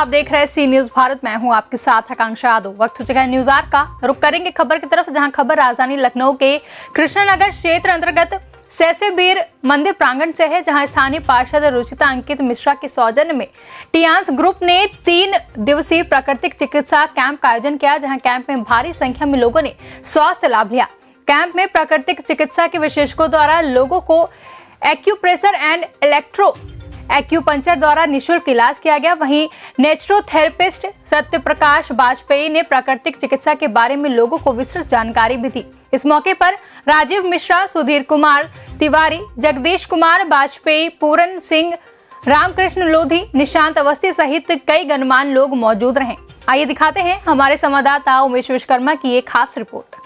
आप देख रहे हैं सी न्यूज भारत। मैं हूं आपके साथ आकांक्षा यादव। वक्त हो चुका है न्यूज आर का। रुक करेंगे खबर की तरफ, जहां खबर राजधानी लखनऊ के कृष्णनगर क्षेत्र अंतर्गत सैसेबीर मंदिर प्रांगण से है, जहां स्थानीय पार्षद रुचिता अंकित मिश्रा के सौजन्य में टियांस ग्रुप ने 3 दिवसीय प्राकृतिक चिकित्सा कैंप का आयोजन किया, जहां कैंप में भारी संख्या में लोगों ने स्वास्थ्य लाभ लिया। कैंप में प्राकृतिक चिकित्सा के विशेषज्ञों द्वारा लोगों को एक्यूप्रेशर एंड इलेक्ट्रो एक्यूपंक्चर द्वारा निःशुल्क इलाज किया गया। वहीं नेचुरोथेरेपिस्ट सत्य प्रकाश वाजपेयी ने प्राकृतिक चिकित्सा के बारे में लोगों को विस्तृत जानकारी भी दी। इस मौके पर राजीव मिश्रा, सुधीर कुमार तिवारी, जगदीश कुमार वाजपेयी, पूरन सिंह, रामकृष्ण लोधी, निशांत अवस्थी सहित कई गणमान्य लोग मौजूद रहे। आइए दिखाते हैं हमारे संवाददाता उमेश विश्वकर्मा की एक खास रिपोर्ट।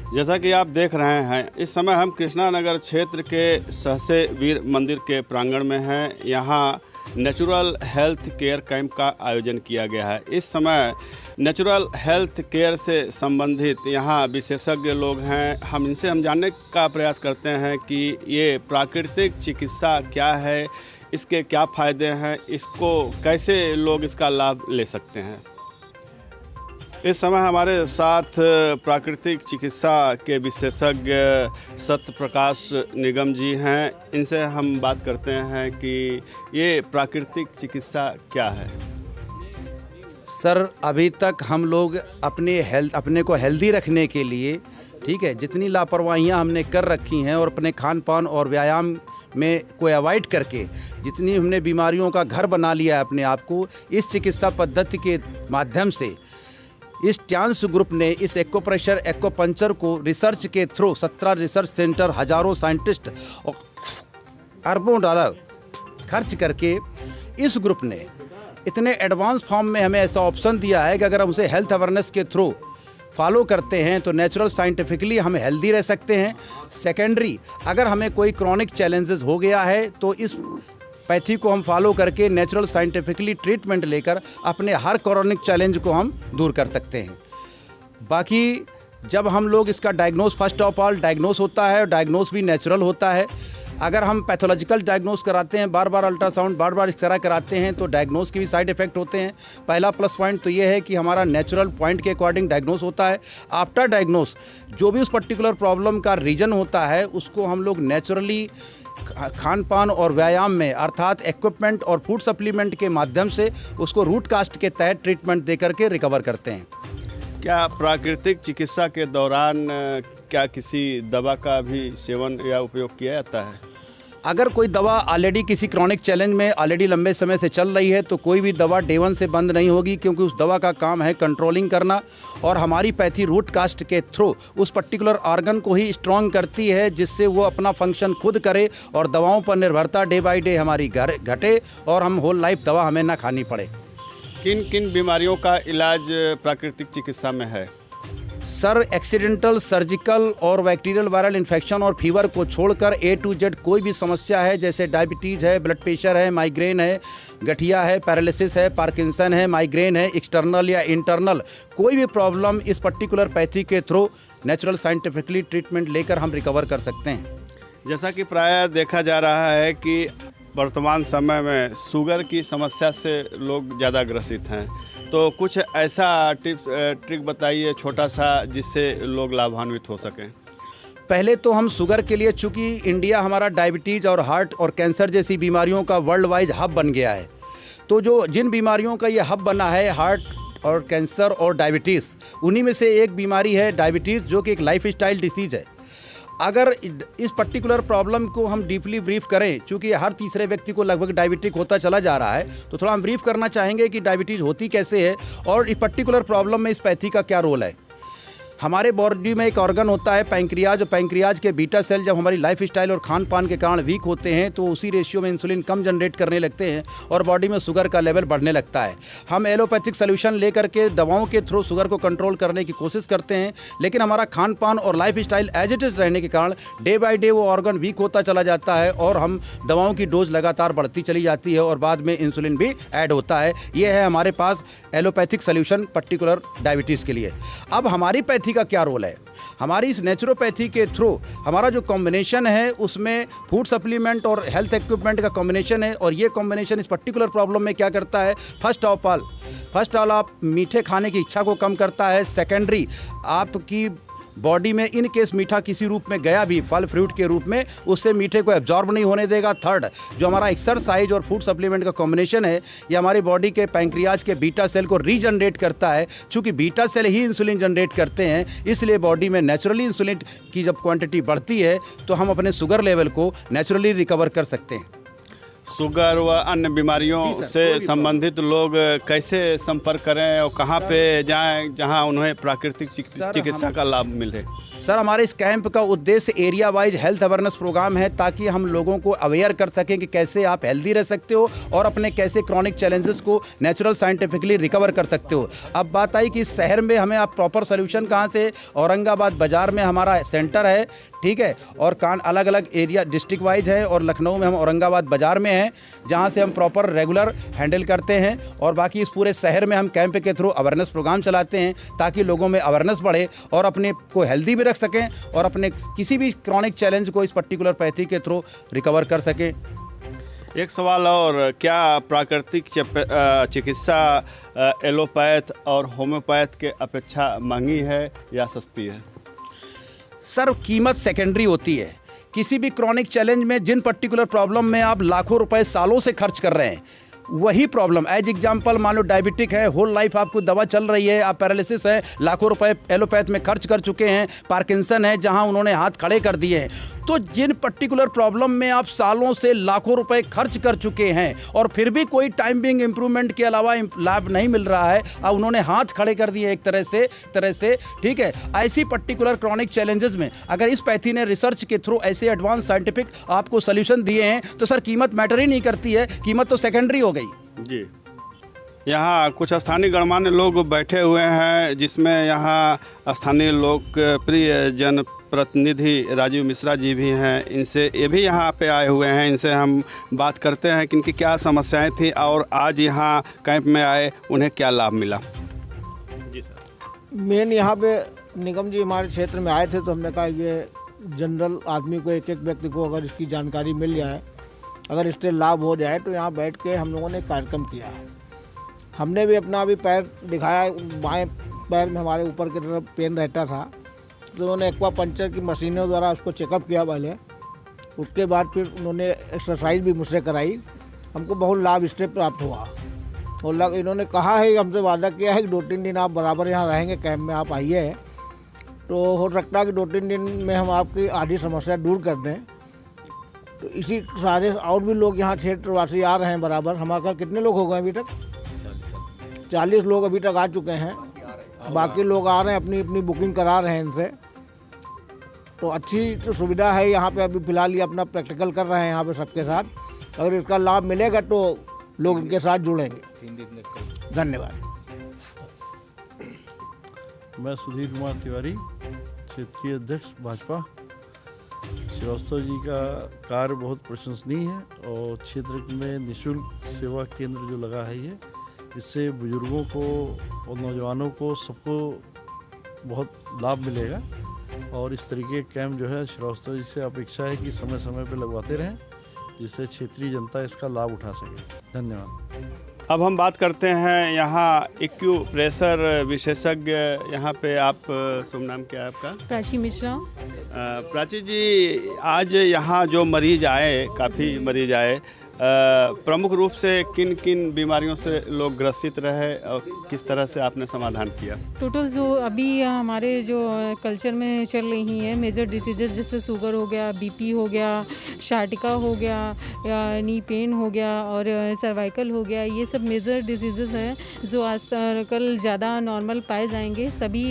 जैसा कि आप देख रहे हैं, इस समय हम कृष्णानगर क्षेत्र के सहसेबीर मंदिर के प्रांगण में हैं। यहाँ नेचुरल हेल्थ केयर कैंप का आयोजन किया गया है। इस समय नेचुरल हेल्थ केयर से संबंधित यहाँ विशेषज्ञ लोग हैं। हम जानने का प्रयास करते हैं कि ये प्राकृतिक चिकित्सा क्या है, इसके क्या फ़ायदे हैं, इसको कैसे लोग इसका लाभ ले सकते हैं। इस समय हमारे साथ प्राकृतिक चिकित्सा के विशेषज्ञ सत्य प्रकाश निगम जी हैं। इनसे हम बात करते हैं कि ये प्राकृतिक चिकित्सा क्या है। सर, अभी तक हम लोग अपने को हेल्दी रखने के लिए, ठीक है, जितनी लापरवाहियां हमने कर रखी हैं और अपने खान पान और व्यायाम में को अवॉइड करके जितनी हमने बीमारियों का घर बना लिया है अपने आप को, इस चिकित्सा पद्धति के माध्यम से इस टियांस ग्रुप ने इस एक्यूप्रेशर एक्यूपंक्चर को रिसर्च के थ्रू 17 रिसर्च सेंटर, हजारों साइंटिस्ट और अरबों डॉलर खर्च करके इस ग्रुप ने इतने एडवांस फॉर्म में हमें ऐसा ऑप्शन दिया है कि अगर हम उसे हेल्थ अवेयरनेस के थ्रू फॉलो करते हैं तो नेचुरल साइंटिफिकली हम हेल्दी रह सकते हैं। सेकेंडरी, अगर हमें कोई क्रॉनिक चैलेंजेस हो गया है तो इस पैथी को हम फॉलो करके नेचुरल साइंटिफिकली ट्रीटमेंट लेकर अपने हर क्रॉनिक चैलेंज को हम दूर कर सकते हैं। बाकी जब हम लोग इसका diagnose, first of all diagnose होता है, डायग्नोस भी नेचुरल होता है। अगर हम पैथोलॉजिकल डायग्नोस कराते हैं, बार बार अल्ट्रासाउंड, बार बार एक्सरे कराते हैं, तो डायग्नोस के भी साइड इफेक्ट होते हैं। पहला प्लस पॉइंट तो ये है कि हमारा नेचुरल पॉइंट के अकॉर्डिंग डायग्नोस होता है। आफ्टर डायग्नोस जो भी उस पर्टिकुलर प्रॉब्लम का रीजन होता है उसको हम लोग नेचुरली खान पान और व्यायाम में, अर्थात इक्विपमेंट और फूड सप्लीमेंट के माध्यम से उसको रूट कास्ट के तहत ट्रीटमेंट दे करके रिकवर करते हैं। क्या प्राकृतिक चिकित्सा के दौरान क्या किसी दवा का भी सेवन या उपयोग किया जाता है? अगर कोई दवा ऑलरेडी किसी क्रॉनिक चैलेंज में ऑलरेडी लंबे समय से चल रही है तो कोई भी दवा डे 1 से बंद नहीं होगी, क्योंकि उस दवा का काम है कंट्रोलिंग करना और हमारी पैथी रूट कास्ट के थ्रू उस पर्टिकुलर ऑर्गन को ही स्ट्रॉन्ग करती है, जिससे वो अपना फंक्शन खुद करे और दवाओं पर निर्भरता डे बाय डे हमारी घटे और हम होल लाइफ दवा हमें ना खानी पड़े। किन किन बीमारियों का इलाज प्राकृतिक चिकित्सा में है? सर, एक्सीडेंटल, सर्जिकल और बैक्टीरियल वायरल इन्फेक्शन और फीवर को छोड़कर A to Z कोई भी समस्या है, जैसे डायबिटीज़ है, ब्लड प्रेशर है, माइग्रेन है, गठिया है, पैरालिसिस है, पार्किंसन है, माइग्रेन है, एक्सटर्नल या इंटरनल कोई भी प्रॉब्लम इस पर्टिकुलर पैथी के थ्रू नेचुरल साइंटिफिकली ट्रीटमेंट लेकर हम रिकवर कर सकते हैं। जैसा कि प्रायः देखा जा रहा है कि वर्तमान समय में शुगर की समस्या से लोग ज़्यादा ग्रसित हैं, तो कुछ ऐसा ट्रिक बताइए छोटा सा, जिससे लोग लाभान्वित हो सकें। पहले तो हम शुगर के लिए, चूँकि इंडिया हमारा डायबिटीज़ और हार्ट और कैंसर जैसी बीमारियों का वर्ल्ड वाइज हब बन गया है, तो जो जिन बीमारियों का ये हब बना है, हार्ट और कैंसर और डायबिटीज़, उन्हीं में से एक बीमारी है डायबिटीज़, जो कि एक लाइफ स्टाइल डिसीज़ है। अगर इस पर्टिकुलर प्रॉब्लम को हम डीपली ब्रीफ करें, चूँकि हर तीसरे व्यक्ति को लगभग डायबिटिक होता चला जा रहा है, तो थोड़ा हम ब्रीफ करना चाहेंगे कि डायबिटीज़ होती कैसे है और इस पर्टिकुलर प्रॉब्लम में इस पैथी का क्या रोल है। हमारे बॉडी में एक ऑर्गन होता है पैंक्रियाज, और पैंक्रियाज के बीटा सेल जब हमारी लाइफ स्टाइल और खान पान के कारण वीक होते हैं तो उसी रेशियो में इंसुलिन कम जनरेट करने लगते हैं और बॉडी में शुगर का लेवल बढ़ने लगता है। हम एलोपैथिक सोल्यूशन लेकर के दवाओं के थ्रू शुगर को कंट्रोल करने की कोशिश करते हैं, लेकिन हमारा खान पान और life style as it is रहने के कारण डे बाई डे वो ऑर्गन वीक होता चला जाता है और हम दवाओं की डोज लगातार बढ़ती चली जाती है और बाद में इंसुलिन भी ऐड होता है। ये है हमारे पास एलोपैथिक सोल्यूशन पर्टिकुलर डायबिटीज़ के लिए। अब हमारी पैथी का क्या रोल है? हमारी इस नेचुरोपैथी के थ्रू हमारा जो कॉम्बिनेशन है उसमें फूड सप्लीमेंट और हेल्थ इक्विपमेंट का कॉम्बिनेशन है, और ये कॉम्बिनेशन इस पर्टिकुलर प्रॉब्लम में क्या करता है, फर्स्ट ऑफ ऑल आप मीठे खाने की इच्छा को कम करता है। सेकेंडरी, आपकी बॉडी में इन केस मीठा किसी रूप में गया भी, फल फ्रूट के रूप में, उससे मीठे को एब्जॉर्ब नहीं होने देगा। थर्ड, जो हमारा एक्सरसाइज और फूड सप्लीमेंट का कॉम्बिनेशन है, ये हमारी बॉडी के पैंक्रियाज के बीटा सेल को रीजनरेट करता है। चूँकि बीटा सेल ही इंसुलिन जनरेट करते हैं, इसलिए बॉडी में नेचुरली इंसुलिन की जब क्वांटिटी बढ़ती है तो हम अपने शुगर लेवल को नेचुरली रिकवर कर सकते हैं। शुगर व अन्य बीमारियों से संबंधित लोग कैसे संपर्क करें और कहाँ पे जाएं जहाँ उन्हें प्राकृतिक चिकित्सा का लाभ मिले? सर, हमारे इस कैंप का उद्देश्य area wise health awareness program है, ताकि हम लोगों को अवेयर कर सकें कि कैसे आप हेल्दी रह सकते हो और अपने कैसे क्रॉनिक चैलेंजेस को नेचुरल साइंटिफिकली रिकवर कर सकते हो। अब बात आई कि इस शहर में हमें आप प्रॉपर सोल्यूशन कहाँ से, औरंगाबाद बाज़ार में हमारा सेंटर है, ठीक है, और अलग अलग एरिया डिस्ट्रिक्ट वाइज है, और लखनऊ में हम औरंगाबाद बाज़ार में हैं, जहाँ से हम प्रॉपर रेगुलर हैंडल करते हैं। और बाकी इस पूरे शहर में हम कैंप के थ्रू अवेयरनेस प्रोग्राम चलाते हैं, ताकि लोगों में अवेयरनेस बढ़े और अपने को हेल्दी भी रख सकें और अपने किसी भी क्रॉनिक चैलेंज को इस पर्टिकुलर पैथी के थ्रू रिकवर कर सकें। एक सवाल और, क्या प्राकृतिक चिकित्सा एलोपैथ और होम्योपैथ के अपेक्षा महंगी है या सस्ती है? सर, कीमत सेकेंडरी होती है। किसी भी क्रॉनिक चैलेंज में जिन पर्टिकुलर प्रॉब्लम में आप लाखों रुपए सालों से खर्च कर रहे हैं, वही प्रॉब्लम एज एग्जाम्पल मान लो डायबिटिक है, होल लाइफ आपको दवा चल रही है, आप पैरालिसिस है, लाखों रुपए एलोपैथ में खर्च कर चुके हैं, पार्किंसन है जहां उन्होंने हाथ खड़े कर दिए हैं। तो जिन पर्टिकुलर प्रॉब्लम में आप सालों से लाखों रुपए खर्च कर चुके हैं और फिर भी कोई टाइम बिंग इम्प्रूवमेंट के अलावा लाभ नहीं मिल रहा है, अब उन्होंने हाथ खड़े कर दिए एक तरह से, ठीक है, ऐसी पर्टिकुलर क्रॉनिक चैलेंजेस में अगर इस पैथी ने रिसर्च के थ्रू ऐसे एडवांस साइंटिफिक आपको सोल्यूशन दिए हैं, तो सर कीमत मैटर ही नहीं करती है, कीमत तो सेकेंडरी हो गई। जी, यहाँ कुछ स्थानीय गणमान्य लोग बैठे हुए हैं, जिसमें यहाँ स्थानीय लोकप्रिय जनप्रतिनिधि राजीव मिश्रा जी भी हैं। इनसे ये भी यहाँ पे आए हुए हैं, इनसे हम बात करते हैं कि इनकी क्या समस्याएं थी और आज यहाँ कैंप में आए उन्हें क्या लाभ मिला। जी सर। मेन यहाँ पे निगम जी हमारे क्षेत्र में आए थे, तो हमने कहा ये जनरल आदमी को, एक एक व्यक्ति को अगर इसकी जानकारी मिल जाए, अगर इससे लाभ हो जाए, तो यहाँ बैठ के हम लोगों ने कार्यक्रम किया है। हमने भी अपना अभी पैर दिखाया, बाएं पैर में हमारे ऊपर की तरफ पेन रहता था, तो उन्होंने एक्वा पंचर की मशीनों द्वारा उसको चेकअप किया पहले, उसके बाद फिर उन्होंने एक्सरसाइज भी मुझसे कराई। हमको बहुत लाभ इससे प्राप्त हुआ और इन्होंने कहा है, हमसे वादा किया है कि 2-3 दिन आप बराबर यहाँ रहेंगे, कैंप में आप आइए, तो हो सकता है कि 2-3 दिन में हम आपकी आधी समस्या दूर कर दें। तो इसी सारे और भी लोग यहाँ क्षेत्रवासी आ रहे हैं बराबर। हमारे घर कितने लोग हो गए अभी तक? 40 लोग अभी तक आ चुके हैं, बाकी लोग आ रहे हैं, अपनी अपनी बुकिंग करा रहे हैं इनसे। तो अच्छी तो सुविधा है यहाँ पे। अभी फ़िलहाल ये अपना प्रैक्टिकल कर रहे हैं यहाँ पे सबके साथ। अगर इसका लाभ मिलेगा तो लोग इनके साथ जुड़ेंगे। धन्यवाद। मैं सुधीर कुमार तिवारी, क्षेत्रीय अध्यक्ष भाजपा। श्रीवास्तव जी का कार्य बहुत प्रशंसनीय है और क्षेत्र में निःशुल्क सेवा केंद्र जो लगा है, ये इससे बुजुर्गों को और नौजवानों को सबको बहुत लाभ मिलेगा। और इस तरीके के कैंप जो है श्रीवास्तव जी से अपेक्षा है कि समय समय पर लगवाते रहें, जिससे क्षेत्रीय जनता इसका लाभ उठा सके। धन्यवाद। अब हम बात करते हैं यहाँ एक्यूप्रेशर विशेषज्ञ। यहाँ पे आप, शुभ नाम क्या है आपका? प्राची मिश्रा। प्राची जी, आज यहाँ जो मरीज आए, काफ़ी मरीज आए, प्रमुख रूप से किन किन बीमारियों से लोग ग्रसित रहे और किस तरह से आपने समाधान किया? टोटल जो अभी हमारे जो कल्चर में चल रही हैं मेजर डिसीजेस, जैसे शुगर हो गया, बीपी हो गया, शार्टिका हो गया, नी पेन हो गया और सर्वाइकल हो गया, ये सब मेजर डिसीजेस हैं जो आजकल ज़्यादा नॉर्मल पाए जाएंगे सभी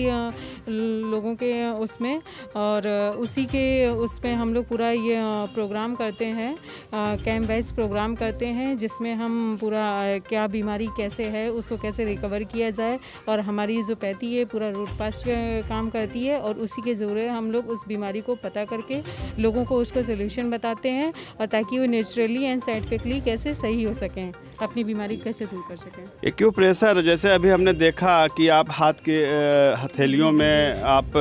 लोगों के उसमें। और उसी के उसमें हम लोग पूरा ये प्रोग्राम करते हैं, कैंप वाइज प्रोग्राम करते हैं, जिसमें हम पूरा क्या बीमारी कैसे है उसको कैसे रिकवर किया जाए, और हमारी जो पैथी है पूरा रूट पास काम करती है, और उसी के ज़रिए हम लोग उस बीमारी को पता करके लोगों को उसका सोल्यूशन बताते हैं, और ताकि वो नेचुरली एंड साइंटिफिकली कैसे सही हो सकें, अपनी बीमारी कैसे दूर कर सकें। एक्यूप्रेशर, जैसे अभी हमने देखा कि आप हाथ के हथेलियों में आप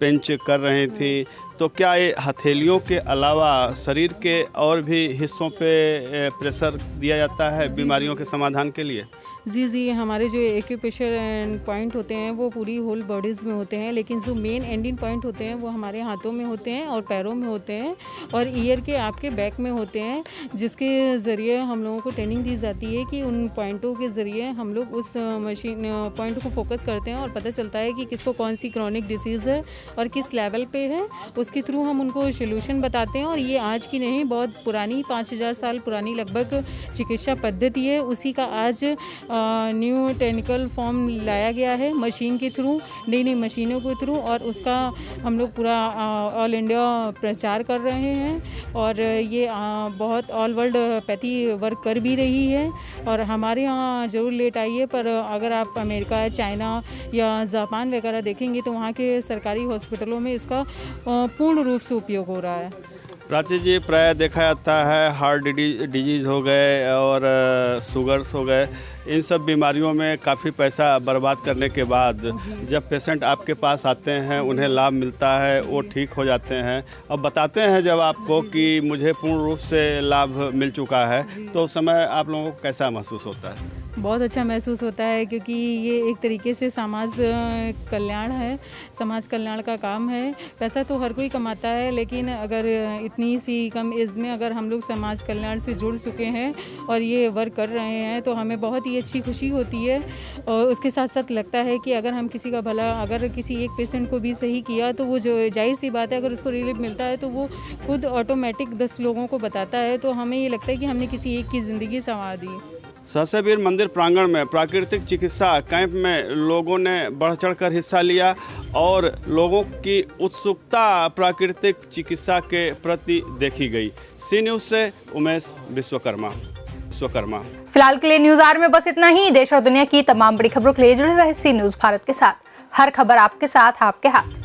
पिंच कर रही थी, तो क्या ये हथेलियों के अलावा शरीर के और भी हिस्सों पे प्रेशर दिया जाता है बीमारियों के समाधान के लिए? जी, हमारे जो एक्यूप्रेशर पॉइंट होते हैं वो पूरी होल बॉडीज़ में होते हैं, लेकिन जो मेन एंडिंग पॉइंट होते हैं वो हमारे हाथों में होते हैं और पैरों में होते हैं और ईयर के आपके बैक में होते हैं, जिसके ज़रिए हम लोगों को ट्रेनिंग दी जाती है कि उन पॉइंटों के ज़रिए हम लोग उस मशीन पॉइंट को फोकस करते हैं और पता चलता है कि किसको कौन सी क्रॉनिक डिसीज़ है और किस लेवल पे है। उसके थ्रू हम उनको सोल्यूशन बताते हैं और ये आज की नहीं, बहुत पुरानी 5000 साल पुरानी लगभग चिकित्सा पद्धति है। उसी का आज न्यू टेक्निकल फॉर्म लाया गया है मशीन के थ्रू, नई मशीनों के थ्रू, और उसका हम लोग पूरा ऑल इंडिया प्रचार कर रहे हैं और ये बहुत ऑल वर्ल्ड पैथी वर्क कर भी रही है। और हमारे यहाँ ज़रूर लेट आई है, पर अगर आप अमेरिका, चाइना या जापान वगैरह देखेंगे तो वहाँ के सरकारी हॉस्पिटलों में इसका पूर्ण रूप से उपयोग हो रहा है। प्राची जी, प्राय देखा जाता है हार्ट डिजीज़ हो गए और शुगर्स हो गए, इन सब बीमारियों में काफ़ी पैसा बर्बाद करने के बाद जब पेशेंट आपके पास आते हैं उन्हें लाभ मिलता है, वो ठीक हो जाते हैं और बताते हैं जब आपको कि मुझे पूर्ण रूप से लाभ मिल चुका है, तो उस समय आप लोगों को कैसा महसूस होता है? बहुत अच्छा महसूस होता है, क्योंकि ये एक तरीके से समाज कल्याण है, समाज कल्याण का काम है। पैसा तो हर कोई कमाता है, लेकिन अगर इतनी सी कम एज में अगर हम लोग समाज कल्याण से जुड़ चुके हैं और ये वर्क कर रहे हैं तो हमें बहुत ही अच्छी खुशी होती है। और उसके साथ साथ लगता है कि अगर हम किसी का भला, अगर किसी एक पेशेंट को भी सही किया तो वो जो जाहिर सी बात है, अगर उसको रिलीफ मिलता है तो वो खुद ऑटोमेटिक 10 लोगों को बताता है, तो हमें ये लगता है कि हमने किसी एक की ज़िंदगी संवार दी। सहसे वीर मंदिर प्रांगण में प्राकृतिक चिकित्सा कैंप में लोगों ने बढ़ चढ़कर हिस्सा लिया और लोगों की उत्सुकता प्राकृतिक चिकित्सा के प्रति देखी गई। सी न्यूज़ से उमेश विश्वकर्मा। फिलहाल के लिए न्यूज़ आवर में बस इतना ही। देश और दुनिया की तमाम बड़ी खबरों के लिए जुड़े रहे सी न्यूज़ भारत के साथ। हर खबर आपके साथ, आपके हाथ।